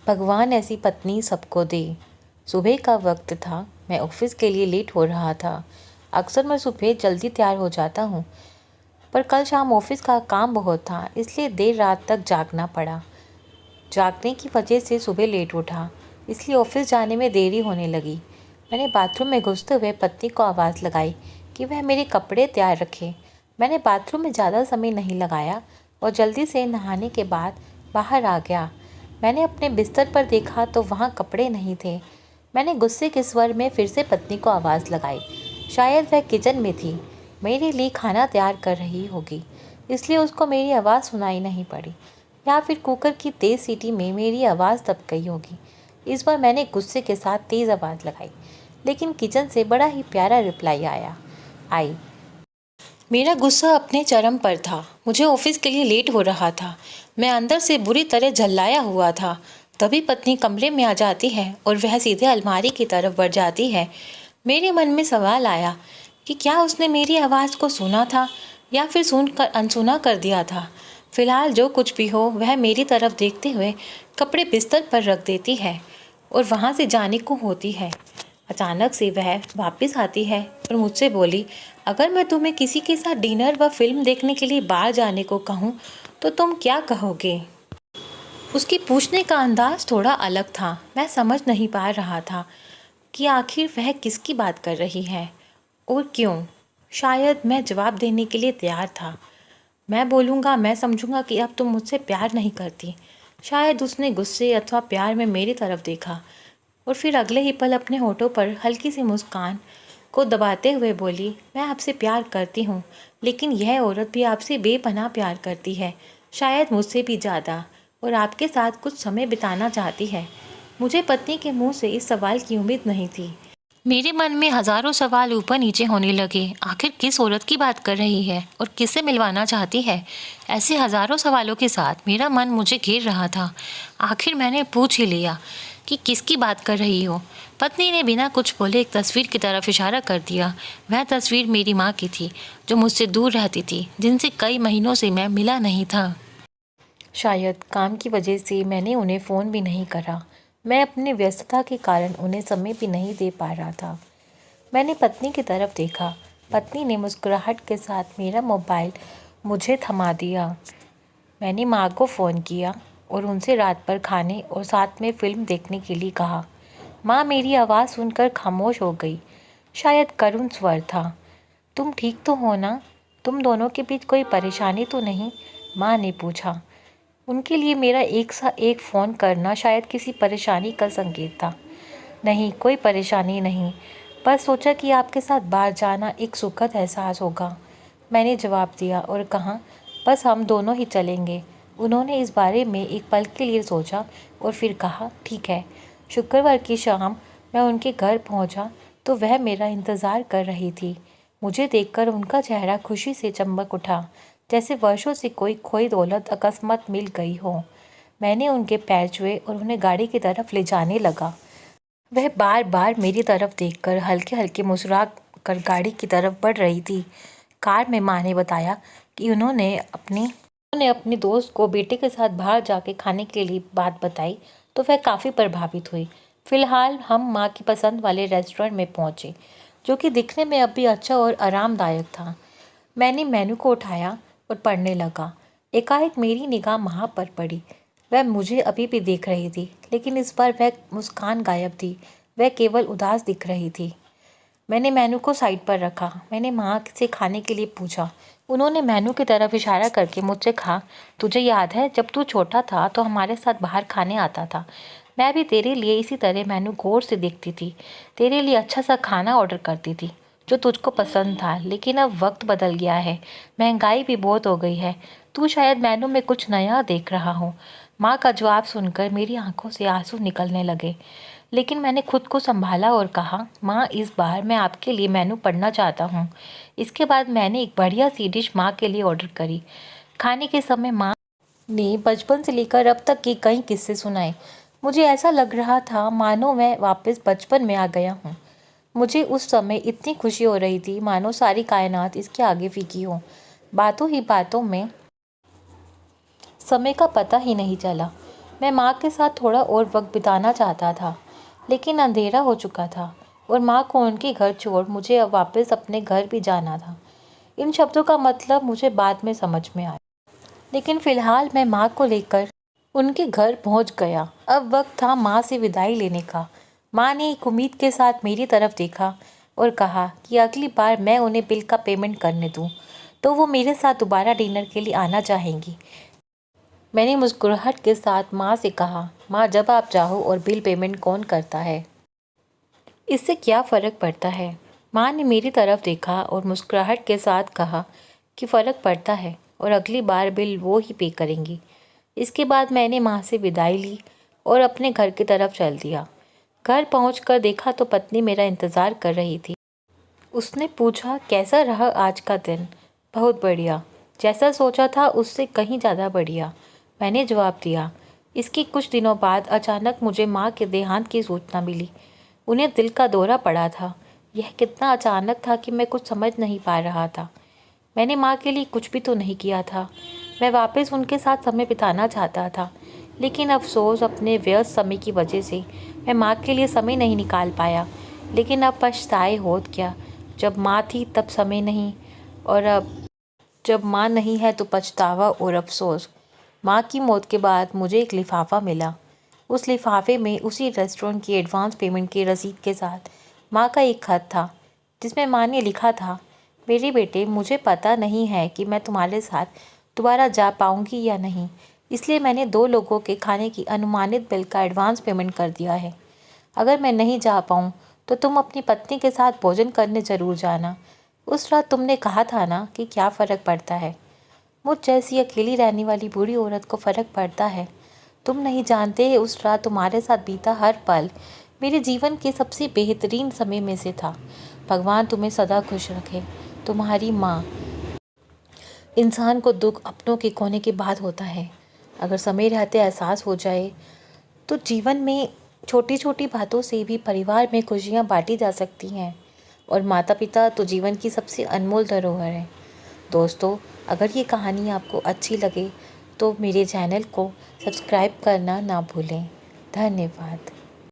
भगवान ऐसी पत्नी सबको दे। सुबह का वक्त था। मैं ऑफिस के लिए लेट हो रहा था। अक्सर मैं सुबह जल्दी तैयार हो जाता हूँ, पर कल शाम ऑफिस का काम बहुत था, इसलिए देर रात तक जागना पड़ा। जागने की वजह से सुबह लेट उठा, इसलिए ऑफिस जाने में देरी होने लगी। मैंने बाथरूम में घुसते हुए पत्नी को आवाज़ लगाई कि वह मेरे कपड़े तैयार रखे। मैंने बाथरूम में ज़्यादा समय नहीं लगाया और जल्दी से नहाने के बाद बाहर आ गया। मैंने अपने बिस्तर पर देखा तो वहाँ कपड़े नहीं थे। मैंने गुस्से के स्वर में फिर से पत्नी को आवाज़ लगाई। शायद वह किचन में थी, मेरे लिए खाना तैयार कर रही होगी, इसलिए उसको मेरी आवाज़ सुनाई नहीं पड़ी, या फिर कुकर की तेज़ सीटी में मेरी आवाज़ दब गई होगी। इस बार मैंने गुस्से के साथ तेज़ आवाज़ लगाई, लेकिन किचन से बड़ा ही प्यारा रिप्लाई आई। मेरा गुस्सा अपने चरम पर था। मुझे ऑफिस के लिए लेट हो रहा था। मैं अंदर से बुरी तरह झल्लाया हुआ था। तभी पत्नी कमरे में आ जाती है और वह सीधे अलमारी की तरफ बढ़ जाती है। मेरे मन में सवाल आया कि क्या उसने मेरी आवाज़ को सुना था या फिर सुनकर अनसुना कर दिया था। फिलहाल जो कुछ भी हो, वह मेरी तरफ देखते हुए कपड़े बिस्तर पर रख देती है और वहाँ से जाने को होती है। अचानक से वह वापस आती है और मुझसे बोली, अगर मैं तुम्हें किसी के साथ डिनर व फिल्म देखने के लिए बाहर जाने को कहूँ तो तुम क्या कहोगे? उसकी पूछने का अंदाज थोड़ा अलग था। मैं समझ नहीं पा रहा था कि आखिर वह किसकी बात कर रही है और क्यों। शायद मैं जवाब देने के लिए तैयार था। मैं बोलूँगा, मैं समझूंगा कि अब तुम मुझसे प्यार नहीं करती। शायद उसने गुस्से अथवा प्यार में मेरी तरफ देखा और फिर अगले ही पल अपने होठों पर हल्की सी मुस्कान को दबाते हुए बोली, मैं आपसे प्यार करती हूँ, लेकिन यह औरत भी आपसे बेपनाह प्यार करती है, शायद मुझसे भी ज़्यादा, और आपके साथ कुछ समय बिताना चाहती है। मुझे पत्नी के मुंह से इस सवाल की उम्मीद नहीं थी। मेरे मन में हजारों सवाल ऊपर नीचे होने लगे। आखिर किस औरत की बात कर रही है और किससे मिलवाना चाहती है? ऐसे हजारों सवालों के साथ मेरा मन मुझे घेर रहा था। आखिर मैंने पूछ ही लिया कि किसकी बात कर रही हो। पत्नी ने बिना कुछ बोले एक तस्वीर की तरफ इशारा कर दिया। वह तस्वीर मेरी माँ की थी, जो मुझसे दूर रहती थी, जिनसे कई महीनों से मैं मिला नहीं था। शायद काम की वजह से मैंने उन्हें फ़ोन भी नहीं करा। मैं अपनी व्यस्तता के कारण उन्हें समय भी नहीं दे पा रहा था। मैंने पत्नी की तरफ देखा। पत्नी ने मुस्कुराहट के साथ मेरा मोबाइल मुझे थमा दिया। मैंने माँ को फ़ोन किया और उनसे रात पर खाने और साथ में फ़िल्म देखने के लिए कहा। माँ मेरी आवाज़ सुनकर खामोश हो गई। शायद करुण स्वर था। तुम ठीक तो हो ना? तुम दोनों के बीच कोई परेशानी तो नहीं? माँ ने पूछा। उनके लिए मेरा एक सा एक फ़ोन करना शायद किसी परेशानी का संकेत था। नहीं, कोई परेशानी नहीं, बस सोचा कि आपके साथ बाहर जाना एक सुखद एहसास होगा। मैंने जवाब दिया और कहा, बस हम दोनों ही चलेंगे। उन्होंने इस बारे में एक पल के लिए सोचा और फिर कहा, ठीक है। शुक्रवार की शाम मैं उनके घर पहुंचा तो वह मेरा इंतज़ार कर रही थी। मुझे देखकर उनका चेहरा खुशी से चमक उठा, जैसे वर्षों से कोई खोई दौलत अकस्मात मिल गई हो। मैंने उनके पैर छुए और उन्हें गाड़ी की तरफ ले जाने लगा। वह बार बार मेरी तरफ देखकर हल्के हल्के मुस्कुरा कर गाड़ी की तरफ बढ़ रही थी। कार में माँ ने बताया कि उन्होंने अपनी दोस्त को बेटे के साथ बाहर जाके खाने के लिए बात बताई तो वह काफ़ी प्रभावित हुई। फिलहाल हम माँ की पसंद वाले रेस्टोरेंट में पहुँचे, जो कि दिखने में अभी अच्छा और आरामदायक था। मैंने मेनू को उठाया और पढ़ने लगा। एकाएक मेरी निगाह माँ पर पड़ी। वह मुझे अभी भी देख रही थी, लेकिन इस बार वह मुस्कान गायब थी। वह केवल उदास दिख रही थी। मैंने मेनू को साइड पर रखा। मैंने माँ से खाने के लिए पूछा। उन्होंने मेनू की तरफ इशारा करके मुझसे कहा, तुझे याद है जब तू छोटा था तो हमारे साथ बाहर खाने आता था? मैं भी तेरे लिए इसी तरह मेनू गौर से देखती थी, तेरे लिए अच्छा सा खाना ऑर्डर करती थी जो तुझको पसंद था। लेकिन अब वक्त बदल गया है, महंगाई भी बहुत हो गई है। तू शायद मेनू में कुछ नया देख रहा हो। माँ का जवाब सुनकर मेरी आंखों से आंसू निकलने लगे, लेकिन मैंने खुद को संभाला और कहा, माँ इस बार मैं आपके लिए मेनू पढ़ना चाहता हूँ। इसके बाद मैंने एक बढ़िया सी डिश माँ के लिए ऑर्डर करी। खाने के समय माँ ने बचपन से लेकर अब तक के कई किस्से सुनाए। मुझे ऐसा लग रहा था मानो मैं वापस बचपन में आ गया हूँ। मुझे उस समय इतनी खुशी हो रही थी मानो सारी कायनात इसके आगे फीकी हो। बातों ही बातों में समय का पता ही नहीं चला। मैं माँ के साथ थोड़ा और वक्त बिताना चाहता था, लेकिन अंधेरा हो चुका था और माँ को उनके घर छोड़ मुझे अब वापस अपने घर भी जाना था। इन शब्दों का मतलब मुझे बाद में समझ में आया, लेकिन फ़िलहाल मैं माँ को लेकर उनके घर पहुँच गया। अब वक्त था माँ से विदाई लेने का। माँ ने एक उम्मीद के साथ मेरी तरफ देखा और कहा कि अगली बार मैं उन्हें बिल का पेमेंट करने दूँ तो वो मेरे साथ दोबारा डिनर के लिए आना चाहेंगी। मैंने मुस्कुराहट के साथ माँ से कहा, माँ जब आप चाहो और बिल पेमेंट कौन करता है, इससे क्या फ़र्क पड़ता है। माँ ने मेरी तरफ देखा और मुस्कुराहट के साथ कहा कि फ़र्क पड़ता है और अगली बार बिल वो ही पे करेंगी। इसके बाद मैंने माँ से विदाई ली और अपने घर की तरफ चल दिया। घर पहुंचकर देखा तो पत्नी मेरा इंतज़ार कर रही थी। उसने पूछा, कैसा रहा आज का दिन? बहुत बढ़िया, जैसा सोचा था उससे कहीं ज़्यादा बढ़िया, मैंने जवाब दिया। इसके कुछ दिनों बाद अचानक मुझे माँ के देहांत की सूचना मिली। उन्हें दिल का दौरा पड़ा था। यह कितना अचानक था कि मैं कुछ समझ नहीं पा रहा था। मैंने माँ के लिए कुछ भी तो नहीं किया था। मैं वापस उनके साथ समय बिताना चाहता था, लेकिन अफसोस अपने व्यस्त समय की वजह से मैं माँ के लिए समय नहीं निकाल पाया। लेकिन अब पछताए होत क्या, जब माँ थी तब समय नहीं, और अब जब माँ नहीं है तो पछतावा और अफसोस। माँ की मौत के बाद मुझे एक लिफाफा मिला। उस लिफाफे में उसी रेस्टोरेंट की एडवांस पेमेंट की रसीद के साथ माँ का एक खत था, जिसमें माँ ने लिखा था, मेरे बेटे, मुझे पता नहीं है कि मैं तुम्हारे साथ दोबारा जा पाऊँगी या नहीं, इसलिए मैंने 2 लोगों के खाने की अनुमानित बिल का एडवांस पेमेंट कर दिया है। अगर मैं नहीं जा पाऊँ तो तुम अपनी पत्नी के साथ भोजन करने ज़रूर जाना। उस रात तुमने कहा था ना कि क्या फ़र्क पड़ता है। मुझ जैसी अकेली रहने वाली बूढ़ी औरत को फ़र्क पड़ता है। तुम नहीं जानते, उस रात तुम्हारे साथ बीता हर पल मेरे जीवन के सबसे बेहतरीन समय में से था। भगवान तुम्हें सदा खुश रखे। तुम्हारी माँ। इंसान को दुख अपनों के खोने के बाद होता है। अगर समय रहते एहसास हो जाए तो जीवन में छोटी छोटी बातों से भी परिवार में खुशियाँ बांटी जा सकती हैं। और माता पिता तो जीवन की सबसे अनमोल धरोहर है। दोस्तों, अगर ये कहानी आपको अच्छी लगे तो मेरे चैनल को सब्सक्राइब करना ना भूलें। धन्यवाद।